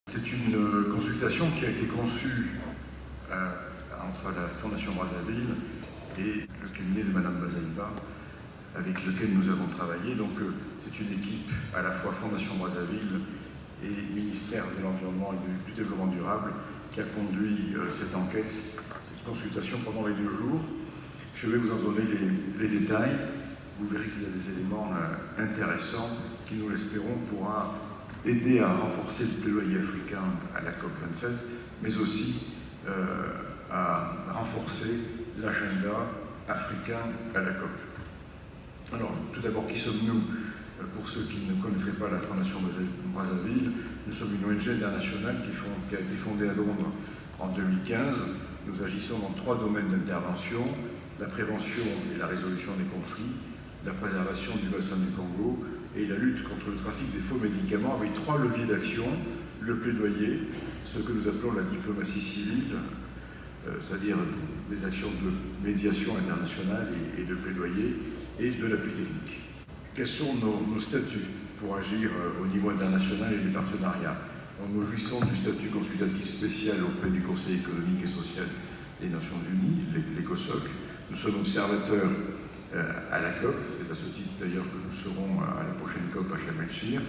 C'est une consultation qui a été conçue entre la Fondation Brazzaville et le cabinet de Madame Bazaïba, avec lequel nous avons travaillé. Donc c'est une équipe à la fois Fondation Brazzaville et ministère de l'Environnement et du Développement durable qui a conduit cette enquête, cette consultation pendant les 2 jours. Je vais vous en donner les détails. Vous verrez qu'il y a des éléments intéressants qui, nous l'espérons, pourra aider à renforcer le plaidoyer africain à la COP27, mais aussi à renforcer l'agenda africain à la COP. Alors, tout d'abord, qui sommes-nous? Pour ceux qui ne connaîtraient pas la Fondation Brazzaville, nous sommes une ONG internationale qui a été fondée à Londres en 2015. Nous agissons dans 3 domaines d'intervention: la prévention et la résolution des conflits, la préservation du bassin du Congo et la lutte contre le trafic des faux médicaments, avec 3 leviers d'action: le plaidoyer, ce que nous appelons la diplomatie civile, c'est-à-dire des actions de médiation internationale et de plaidoyer, et de l'appui technique. Quels sont nos statuts pour agir au niveau international et des partenariats? Nous jouissons du statut consultatif spécial auprès du Conseil économique et social des Nations Unies, l'ECOSOC. Nous sommes observateurs à la COP, c'est à ce titre d'ailleurs que nous serons à la prochaine COP à Sharm el-Sheikh.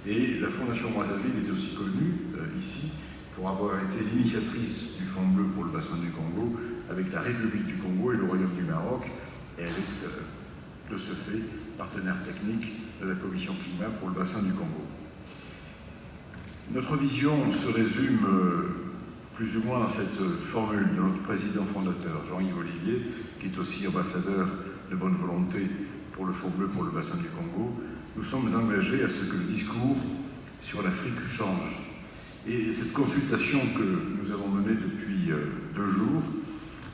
Et la Fondation Brazzaville est aussi connue ici pour avoir été l'initiatrice du Fonds bleu pour le bassin du Congo avec la République du Congo et le Royaume du Maroc, et avec de ce fait partenaire technique de la Commission climat pour le bassin du Congo. Notre vision se résume plus ou moins dans cette formule de notre président fondateur, Jean-Yves Olivier, qui est aussi ambassadeur de bonne volonté pour le Fonds bleu pour le bassin du Congo. Nous sommes engagés à ce que le discours sur l'Afrique change. Et cette consultation que nous avons menée depuis 2 jours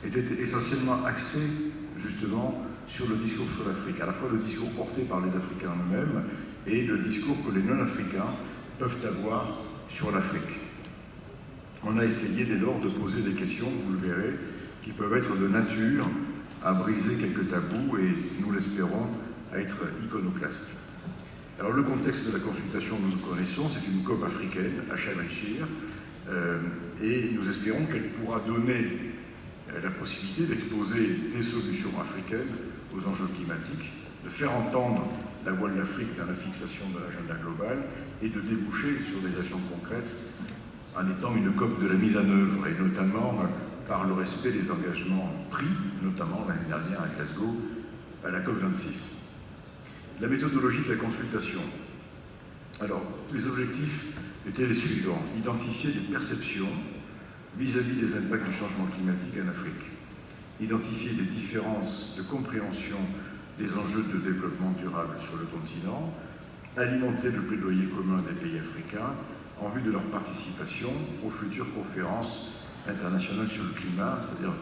était essentiellement axée justement sur le discours sur l'Afrique, à la fois le discours porté par les Africains eux-mêmes et le discours que les non-africains peuvent avoir sur l'Afrique. On a essayé dès lors de poser des questions, vous le verrez, qui peuvent être de nature à briser quelques tabous et, nous l'espérons, à être iconoclastes. Alors le contexte de la consultation que nous connaissons, c'est une COP africaine à Sharm el-Sheikh, et nous espérons qu'elle pourra donner la possibilité d'exposer des solutions africaines aux enjeux climatiques, de faire entendre la voix de l'Afrique dans la fixation de l'agenda global et de déboucher sur des actions concrètes en étant une COP de la mise en œuvre, et notamment par le respect des engagements pris, notamment l'année dernière à Glasgow, à la COP26. La méthodologie de la consultation. Alors, les objectifs étaient les suivants: identifier les perceptions vis-à-vis des impacts du changement climatique en Afrique, identifier les différences de compréhension des enjeux de développement durable sur le continent, alimenter le plaidoyer commun des pays africains en vue de leur participation aux futures conférences internationales sur le climat, c'est-à-dire,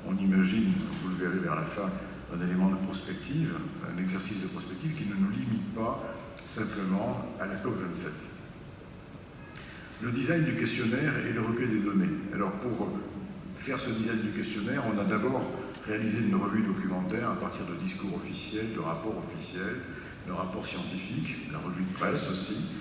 on imagine, vous le verrez vers la fin, un élément de prospective, un exercice de prospective qui ne nous limite pas simplement à la COP27. Le design du questionnaire et le recueil des données. Alors pour faire ce design du questionnaire, on a d'abord réalisé une revue documentaire à partir de discours officiels, de rapports officiels, de rapports scientifiques, la revue de presse aussi,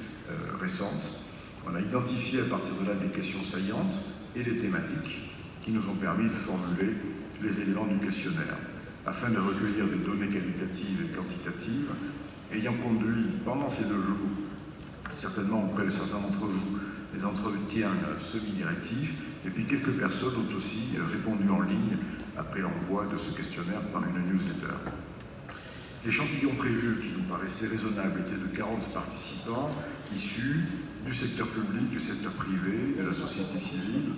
récente. On a identifié à partir de là des questions saillantes et des thématiques qui nous ont permis de formuler les éléments du questionnaire, afin de recueillir des données qualitatives et quantitatives, ayant conduit pendant ces 2 jours, certainement auprès de certains d'entre vous, des entretiens semi-directifs, et puis quelques personnes ont aussi répondu en ligne après l'envoi de ce questionnaire par une newsletter. L'échantillon prévu, qui nous paraissait raisonnable, était de 40 participants issus du secteur public, du secteur privé, de la société civile,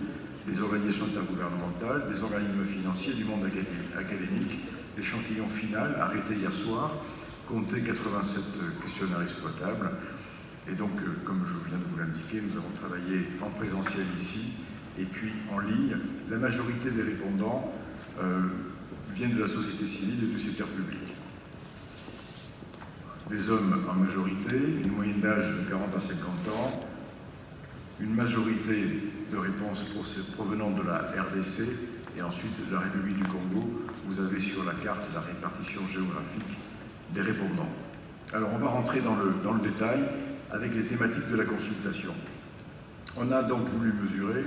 des organisations intergouvernementales, des organismes financiers, du monde académique. L'échantillon final, arrêté hier soir, comptait 87 questionnaires exploitables. Et donc, comme je viens de vous l'indiquer, nous avons travaillé en présentiel ici et puis en ligne. La majorité des répondants viennent de la société civile et du secteur public. Des hommes en majorité, une moyenne d'âge de 40 à 50 ans, une majorité de réponses provenant de la RDC et ensuite de la République du Congo. Vous avez sur la carte la répartition géographique des répondants. Alors on va rentrer dans le détail avec les thématiques de la consultation. On a donc voulu mesurer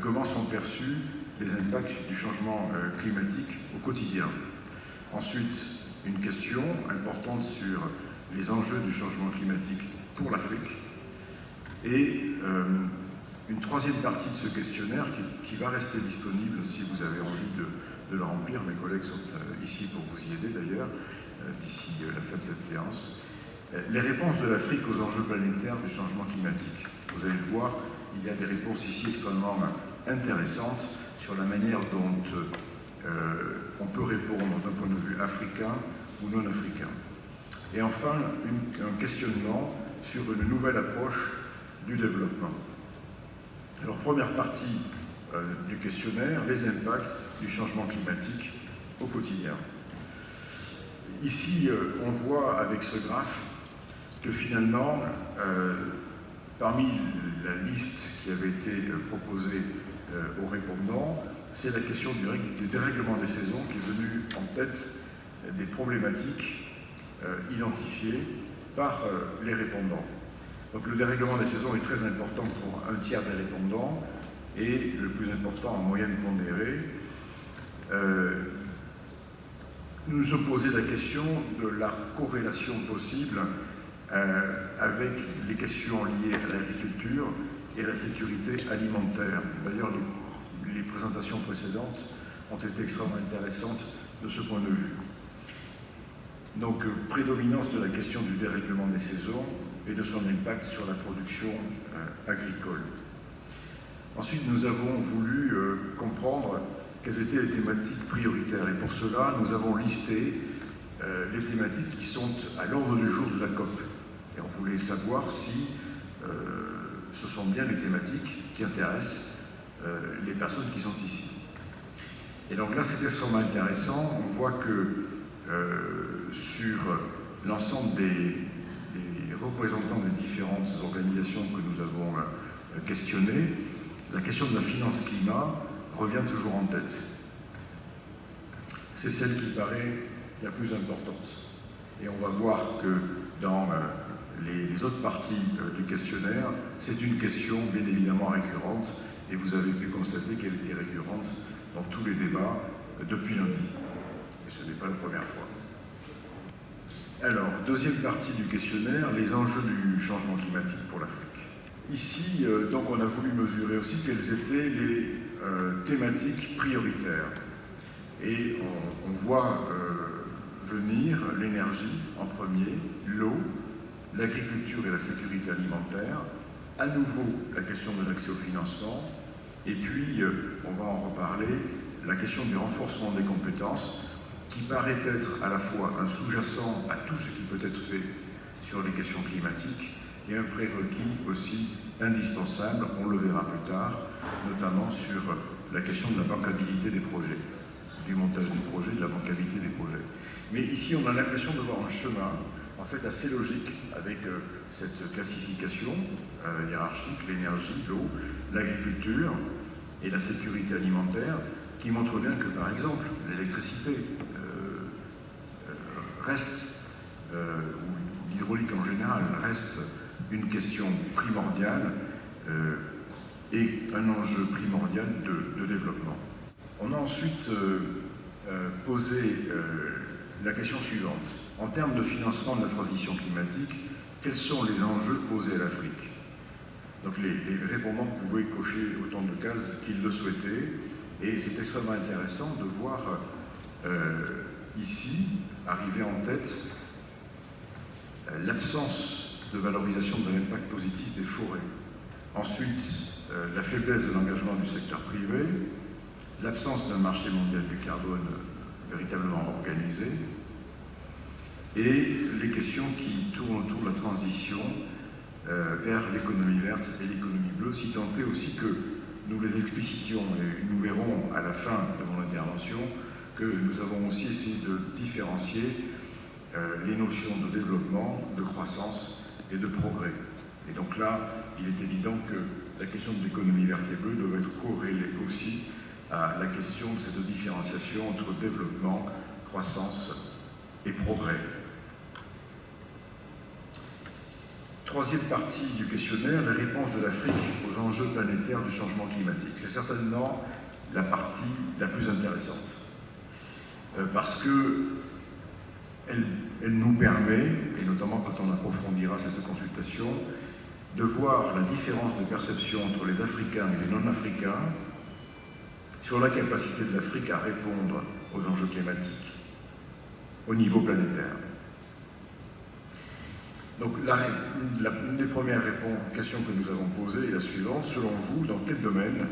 comment sont perçus les impacts du changement climatique au quotidien. Ensuite, une question importante sur les enjeux du changement climatique pour l'Afrique. Et une troisième partie de ce questionnaire qui va rester disponible si vous avez envie de le remplir. Mes collègues sont ici pour vous y aider d'ailleurs, d'ici la fin de cette séance. Les réponses de l'Afrique aux enjeux planétaires du changement climatique. Vous allez le voir, il y a des réponses ici extrêmement intéressantes sur la manière dont on peut répondre d'un point de vue africain ou non africain. Et enfin, un questionnement sur une nouvelle approche du développement. Alors, première partie du questionnaire, les impacts du changement climatique au quotidien. Ici, on voit avec ce graphe que finalement, parmi la liste qui avait été proposée aux répondants, c'est la question du dérèglement des saisons qui est venue en tête des problématiques identifiées par les répondants. Donc le dérèglement des saisons est très important pour un tiers des répondants et le plus important en moyenne pondérée. Nous nous posons la question de la corrélation possible avec les questions liées à l'agriculture et à la sécurité alimentaire. D'ailleurs, les présentations précédentes ont été extrêmement intéressantes de ce point de vue. Donc, prédominance de la question du dérèglement des saisons et de son impact sur la production agricole. Ensuite, nous avons voulu comprendre quelles étaient les thématiques prioritaires. Et pour cela, nous avons listé les thématiques qui sont à l'ordre du jour de la COP. Et on voulait savoir si ce sont bien les thématiques qui intéressent les personnes qui sont ici. Et donc là, c'est extrêmement intéressant. On voit que sur l'ensemble des représentants des différentes organisations que nous avons questionnées, la question de la finance climat revient toujours en tête. C'est celle qui paraît la plus importante. Et on va voir que dans les autres parties du questionnaire, c'est une question bien évidemment récurrente, et vous avez pu constater qu'elle était récurrente dans tous les débats depuis lundi. Et ce n'est pas la première fois. Alors, deuxième partie du questionnaire, les enjeux du changement climatique pour l'Afrique. Ici, donc, on a voulu mesurer aussi quelles étaient les thématiques prioritaires. Et on voit venir l'énergie en premier, l'eau, l'agriculture et la sécurité alimentaire, à nouveau la question de l'accès au financement, et puis, on va en reparler, la question du renforcement des compétences, qui paraît être à la fois un sous-jacent à tout ce qui peut être fait sur les questions climatiques et un prérequis aussi indispensable, on le verra plus tard, notamment sur la question de la bancabilité des projets, du montage du projet, de la bancabilité des projets. Mais ici, on a l'impression de voir un chemin, en fait, assez logique avec cette classification hiérarchique, l'énergie, l'eau, l'agriculture et la sécurité alimentaire, qui montre bien que, par exemple, l'électricité reste, ou l'hydraulique en général, reste une question primordiale et un enjeu primordial de développement. On a ensuite posé la question suivante. En termes de financement de la transition climatique, quels sont les enjeux posés à l'Afrique? Donc les répondants pouvaient cocher autant de cases qu'ils le souhaitaient, et c'est extrêmement intéressant de voir ici arriver en tête l'absence de valorisation de l'impact positif des forêts. Ensuite, la faiblesse de l'engagement du secteur privé, l'absence d'un marché mondial du carbone véritablement organisé, et les questions qui tournent autour de la transition vers l'économie verte et l'économie bleue, si tant est aussi que nous les explicitions, et nous verrons à la fin de mon intervention que nous avons aussi essayé de différencier les notions de développement, de croissance et de progrès. Et donc là, il est évident que la question de l'économie verte et bleue doit être corrélée aussi à la question de cette différenciation entre développement, croissance et progrès. Troisième partie du questionnaire, les réponses de l'Afrique aux enjeux planétaires du changement climatique. C'est certainement la partie la plus intéressante, parce qu'elle nous permet, et notamment quand on approfondira cette consultation, de voir la différence de perception entre les Africains et les non-Africains sur la capacité de l'Afrique à répondre aux enjeux climatiques au niveau planétaire. Donc, une des premières questions que nous avons posées est la suivante. Selon vous, dans quel domaine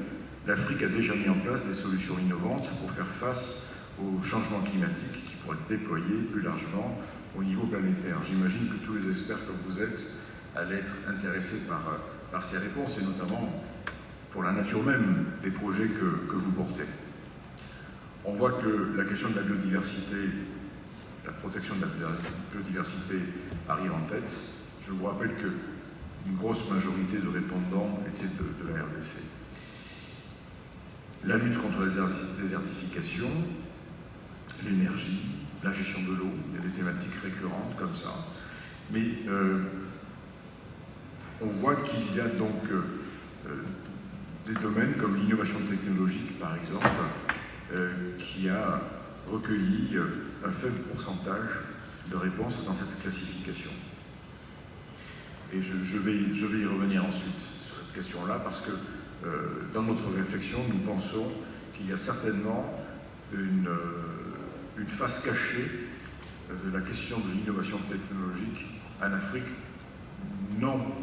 l'Afrique a déjà mis en place des solutions innovantes pour faire face au changement climatique qui pourraient être déployés plus largement au niveau planétaire? J'imagine que tous les experts comme vous êtes allaient être intéressés par ces réponses, et notamment pour la nature même des projets que vous portez. On voit que la question de la biodiversité, la protection de la biodiversité arrive en tête. Je vous rappelle qu'une grosse majorité de répondants étaient de la RDC. La lutte contre la désertification, l'énergie, la gestion de l'eau, il y a des thématiques récurrentes comme ça. Mais on voit qu'il y a donc des domaines comme l'innovation technologique, par exemple, qui a recueilli un faible pourcentage de réponses dans cette classification. Et je vais y revenir ensuite sur cette question-là, parce que dans notre réflexion, nous pensons qu'il y a certainement une face cachée de la question de l'innovation technologique en Afrique,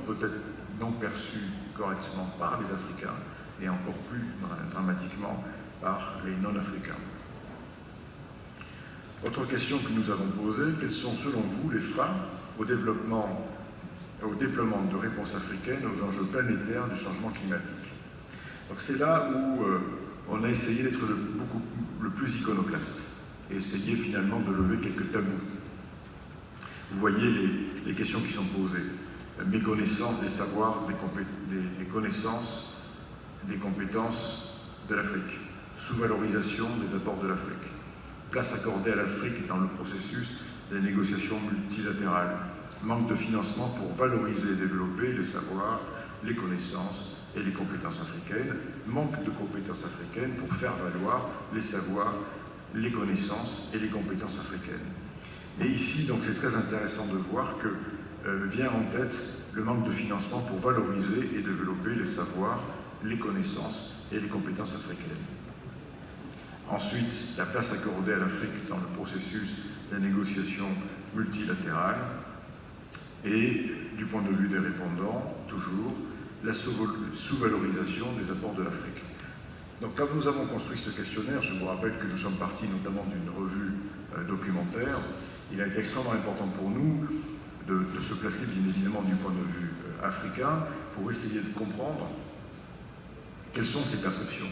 peut-être non perçue correctement par les Africains, et encore plus dramatiquement par les non-Africains. Autre question que nous avons posée, quels sont selon vous les freins au déploiement de réponses africaines aux enjeux planétaires du changement climatique? Donc c'est là où on a essayé d'être le plus iconoclaste et essayer finalement de lever quelques tabous. Vous voyez les questions qui sont posées. Méconnaissance des savoirs, des connaissances, des compétences de l'Afrique. Sous-valorisation des apports de l'Afrique. Place accordée à l'Afrique dans le processus des négociations multilatérales. Manque de financement pour valoriser et développer les savoirs, les connaissances et les compétences africaines. Manque de compétences africaines pour faire valoir les savoirs, les connaissances et les compétences africaines. Et ici, donc, c'est très intéressant de voir que vient en tête le manque de financement pour valoriser et développer les savoirs, les connaissances et les compétences africaines. Ensuite, la place accordée à l'Afrique dans le processus des négociations multilatérales. Et, du point de vue des répondants, toujours, la sous-valorisation des apports de l'Afrique. Donc, quand nous avons construit ce questionnaire, je vous rappelle que nous sommes partis notamment d'une revue documentaire. Il a été extrêmement important pour nous de se placer, bien évidemment, du point de vue africain, pour essayer de comprendre quelles sont ces perceptions.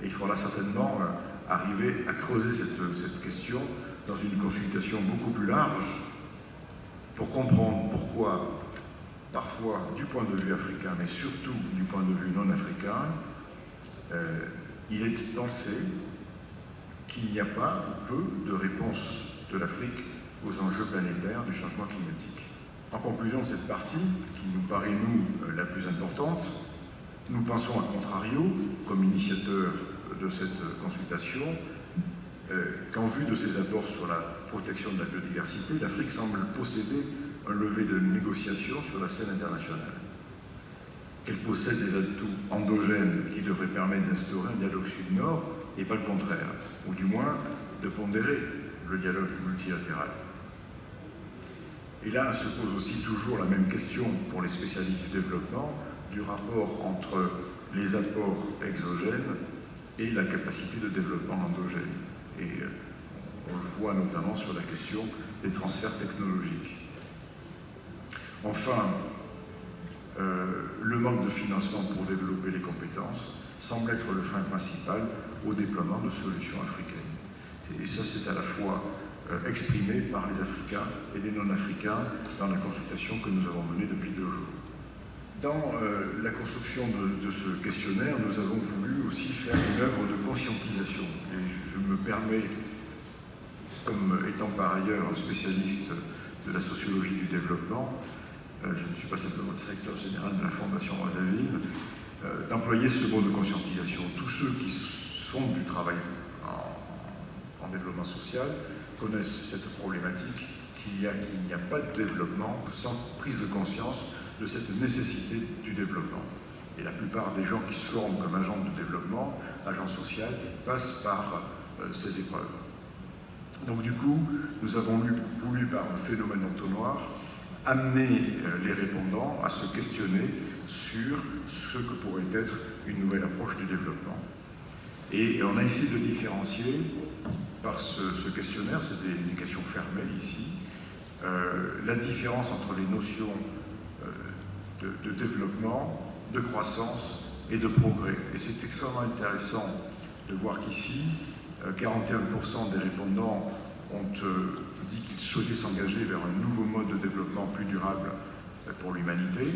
Et il faudra certainement arriver à creuser cette question dans une consultation beaucoup plus large pour comprendre pourquoi, parfois du point de vue africain, mais surtout du point de vue non africain, il est pensé qu'il n'y a pas peu de réponses de l'Afrique aux enjeux planétaires du changement climatique. En conclusion de cette partie, qui nous paraît, nous, la plus importante, nous pensons à contrario, comme initiateur de cette consultation, qu'en vue de ses apports sur la protection de la biodiversité, l'Afrique semble posséder un levier de négociation sur la scène internationale. Qu'elle possède des atouts endogènes qui devraient permettre d'instaurer un dialogue sud-nord et pas le contraire, ou du moins de pondérer le dialogue multilatéral. Et là se pose aussi toujours la même question pour les spécialistes du développement, du rapport entre les apports exogènes et la capacité de développement endogène. Et on le voit notamment sur la question des transferts technologiques. Enfin, le manque de financement pour développer les compétences semble être le frein principal au déploiement de solutions africaines. Et ça, c'est à la fois exprimé par les Africains et les non-Africains dans la consultation que nous avons menée depuis 2 jours. Dans la construction de ce questionnaire, nous avons voulu aussi faire une œuvre de conscientisation. Et je me permets, comme étant par ailleurs un spécialiste de la sociologie du développement, je ne suis pas simplement directeur général de la Fondation Brazzaville, d'employer ce mot de conscientisation. Tous ceux qui font du travail en développement social connaissent cette problématique qu'il n'y a pas de développement sans prise de conscience de cette nécessité du développement. Et la plupart des gens qui se forment comme agents de développement, agents sociaux, passent par ces épreuves. Donc du coup, nous avons voulu, par un phénomène entonnoir, amener les répondants à se questionner sur ce que pourrait être une nouvelle approche du développement. Et on a essayé de différencier par ce questionnaire, c'est une question fermée ici, la différence entre les notions de développement, de croissance et de progrès. Et c'est extrêmement intéressant de voir qu'ici, 41% des répondants ont dit qu'ils souhaitaient s'engager vers un nouveau mode de développement plus durable pour l'humanité,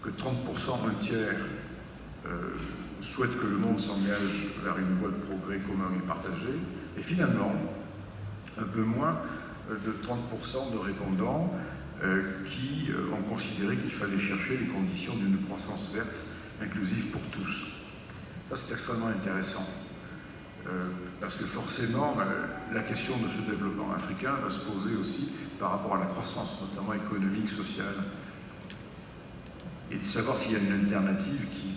que 30%, un tiers, souhaitent que le monde s'engage vers une voie de progrès commun et partagé, et finalement, un peu moins de 30% de répondants qui ont considéré qu'il fallait chercher les conditions d'une croissance verte inclusive pour tous. Ça, c'est extrêmement intéressant, parce que forcément, la question de ce développement africain va se poser aussi par rapport à la croissance, notamment économique, sociale, et de savoir s'il y a une alternative qui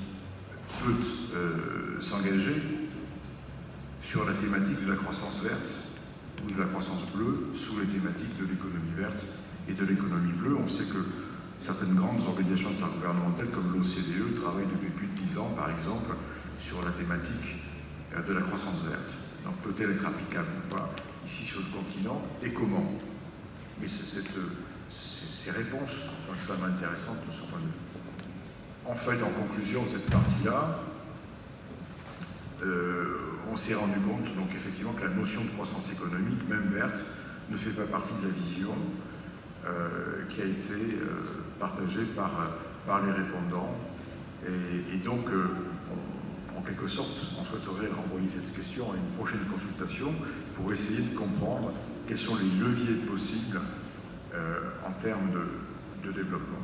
peut s'engager sur la thématique de la croissance verte ou de la croissance bleue sous les thématiques de l'économie verte et de l'économie bleue. On sait que certaines grandes organisations intergouvernementales comme l'OCDE travaillent depuis plus de 10 ans, par exemple, sur la thématique de la croissance verte. Donc peut-elle être applicable ou pas ici sur le continent et comment? Mais ces réponses sont extrêmement intéressantes de ce point de vue. En fait, en conclusion de cette partie-là, on s'est rendu compte, donc effectivement, que la notion de croissance économique, même verte, ne fait pas partie de la vision qui a été partagée par les répondants. Et donc, en quelque sorte, on souhaiterait renvoyer cette question à une prochaine consultation pour essayer de comprendre quels sont les leviers possibles en termes de développement.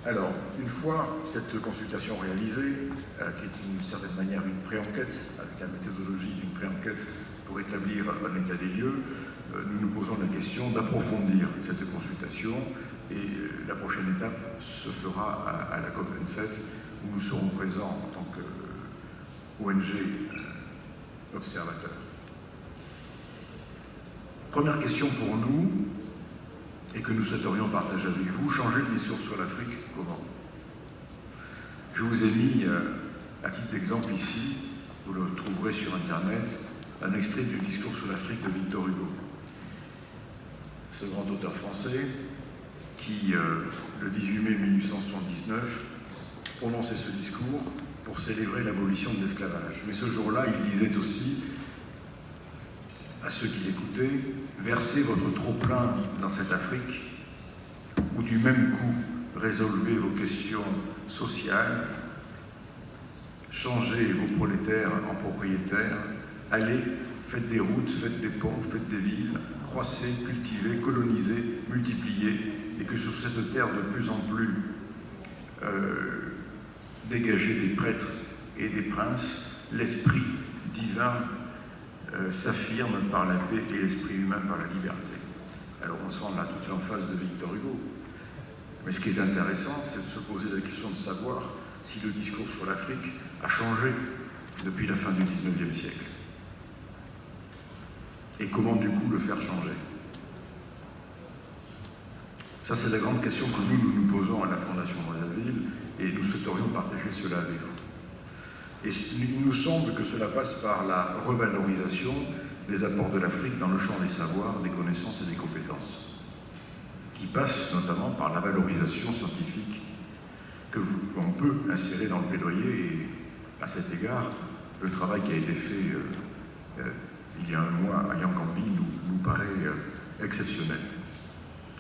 Alors, une fois cette consultation réalisée, qui est d'une certaine manière une pré-enquête, avec la méthodologie d'une pré-enquête pour établir un état des lieux, nous nous posons la question d'approfondir cette consultation et la prochaine étape se fera à la COP27 où nous serons présents en tant qu'ONG observateurs. Première question pour nous, et que nous souhaiterions partager avec vous, changer le discours sur l'Afrique, comment? Je vous ai mis, à titre d'exemple ici, vous le trouverez sur Internet, un extrait du discours sur l'Afrique de Victor Hugo. Ce grand auteur français qui, le 18 mai 1879, prononçait ce discours pour célébrer l'abolition de l'esclavage. Mais ce jour-là, il disait aussi à ceux qui l'écoutaient, versez votre trop-plein dans cette Afrique, où du même coup résolvez vos questions sociales, changez vos prolétaires en propriétaires, allez, faites des routes, faites des ponts, faites des villes, croissez, cultivez, colonisez, multipliez, et que sur cette terre de plus en plus dégagée des prêtres et des princes, l'esprit divin s'affirme par la paix et l'esprit humain par la liberté. Alors on sent là toute l'emphase de Victor Hugo. Mais ce qui est intéressant, c'est de se poser la question de savoir si le discours sur l'Afrique a changé depuis la fin du XIXe siècle. Et comment du coup le faire changer? Ça, c'est la grande question que nous posons à la Fondation Brazzaville et nous souhaiterions partager cela avec vous. Et il nous semble que cela passe par la revalorisation des apports de l'Afrique dans le champ des savoirs, des connaissances et des compétences, qui passe notamment par la valorisation scientifique qu'on peut insérer dans le plaidoyer. Et à cet égard, le travail qui a été fait il y a un mois à Yangambi nous paraît exceptionnel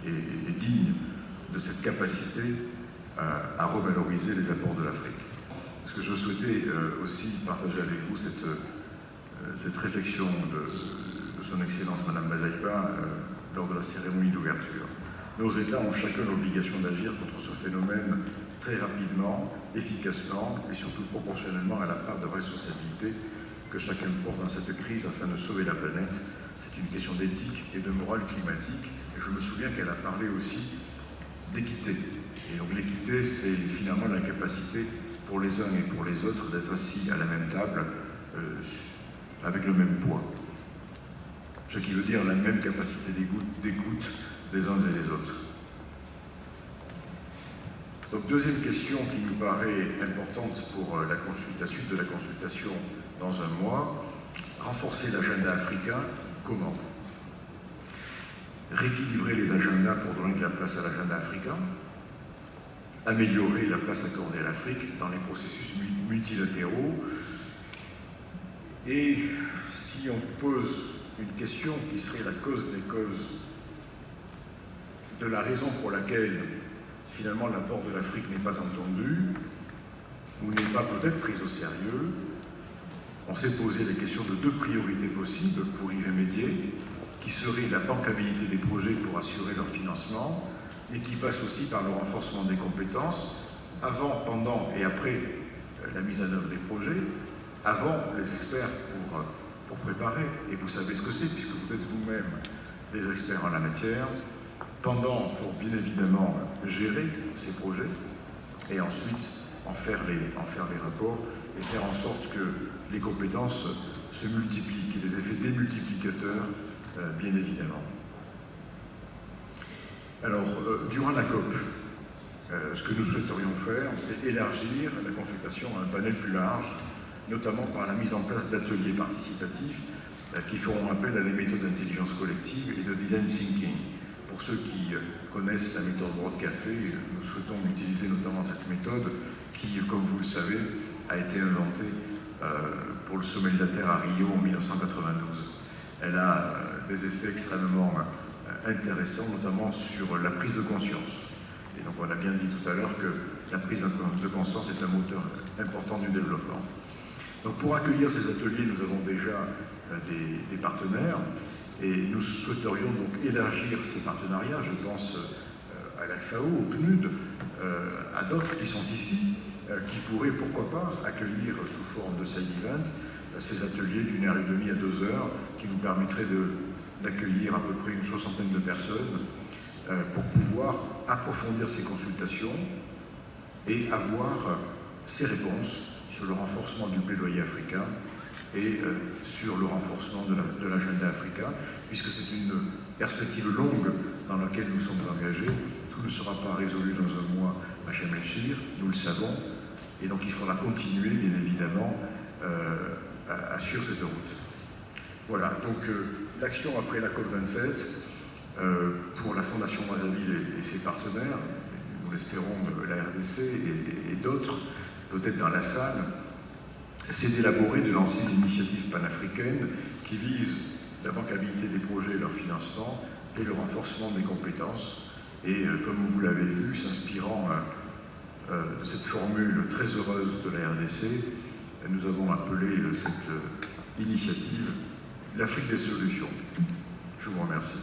et digne de cette capacité à revaloriser les apports de l'Afrique. Parce que je souhaitais aussi partager avec vous cette réflexion de son Excellence Madame Bazaiba lors de la cérémonie d'ouverture. Nos États ont chacun l'obligation d'agir contre ce phénomène très rapidement, efficacement et surtout proportionnellement à la part de responsabilité que chacun porte dans cette crise afin de sauver la planète. C'est une question d'éthique et de morale climatique. Et je me souviens qu'elle a parlé aussi d'équité. Et donc l'équité, c'est finalement la capacité pour les uns et pour les autres d'être assis à la même table avec le même poids. Ce qui veut dire la même capacité d'écoute des uns et des autres. Donc deuxième question qui nous paraît importante pour la suite de la consultation dans un mois, renforcer l'agenda africain, comment? Rééquilibrer les agendas pour donner de la place à l'agenda africain, améliorer la place accordée à l'Afrique dans les processus multilatéraux, et si on pose une question qui serait la cause des causes de la raison pour laquelle finalement l'apport de l'Afrique n'est pas entendu ou n'est pas peut-être pris au sérieux, on s'est posé la question de deux priorités possibles pour y remédier, qui seraient la bancabilité des projets pour assurer leur financement, et qui passe aussi par le renforcement des compétences, avant, pendant et après la mise en œuvre des projets, avant les experts pour préparer, et vous savez ce que c'est, puisque vous êtes vous-même des experts en la matière, pendant pour bien évidemment gérer ces projets, et ensuite en faire les rapports, et faire en sorte que les compétences se multiplient, qu'il y ait des effets démultiplicateurs, bien évidemment. Alors, durant la COP, ce que nous souhaiterions faire, c'est élargir la consultation à un panel plus large, notamment par la mise en place d'ateliers participatifs qui feront appel à des méthodes d'intelligence collective et de design thinking. Pour ceux qui connaissent la méthode Broad-Café, nous souhaitons utiliser notamment cette méthode qui, comme vous le savez, a été inventée pour le sommet de la Terre à Rio en 1992. Elle a des effets extrêmement intéressants, notamment sur la prise de conscience. Et donc on a bien dit tout à l'heure que la prise de conscience est un moteur important du développement. Donc pour accueillir ces ateliers, nous avons déjà des partenaires et nous souhaiterions donc élargir ces partenariats. Je pense à la FAO, au PNUD, à d'autres qui sont ici, qui pourraient, pourquoi pas, accueillir sous forme de side event ces ateliers d'1 heure et demie à 2 heures qui nous permettraient d'accueillir à peu près une soixantaine de personnes pour pouvoir approfondir ces consultations et avoir ces réponses sur le renforcement du plaidoyer africain et sur le renforcement de l'agenda africain, puisque c'est une perspective longue dans laquelle nous sommes engagés. Tout ne sera pas résolu dans un mois à Sharm el-Sheikh, nous le savons, et donc il faudra continuer, bien évidemment, sur cette route. Voilà, donc l'action après la COP27, pour la Fondation Brazzaville et ses partenaires, nous l'espérons la RDC et d'autres, peut-être dans la salle, c'est d'élaborer, de lancer une initiative panafricaine qui vise la bancabilité des projets et leur financement et le renforcement des compétences. Et comme vous l'avez vu, s'inspirant de cette formule très heureuse de la RDC, nous avons appelé cette initiative l'Afrique des solutions. Je vous remercie.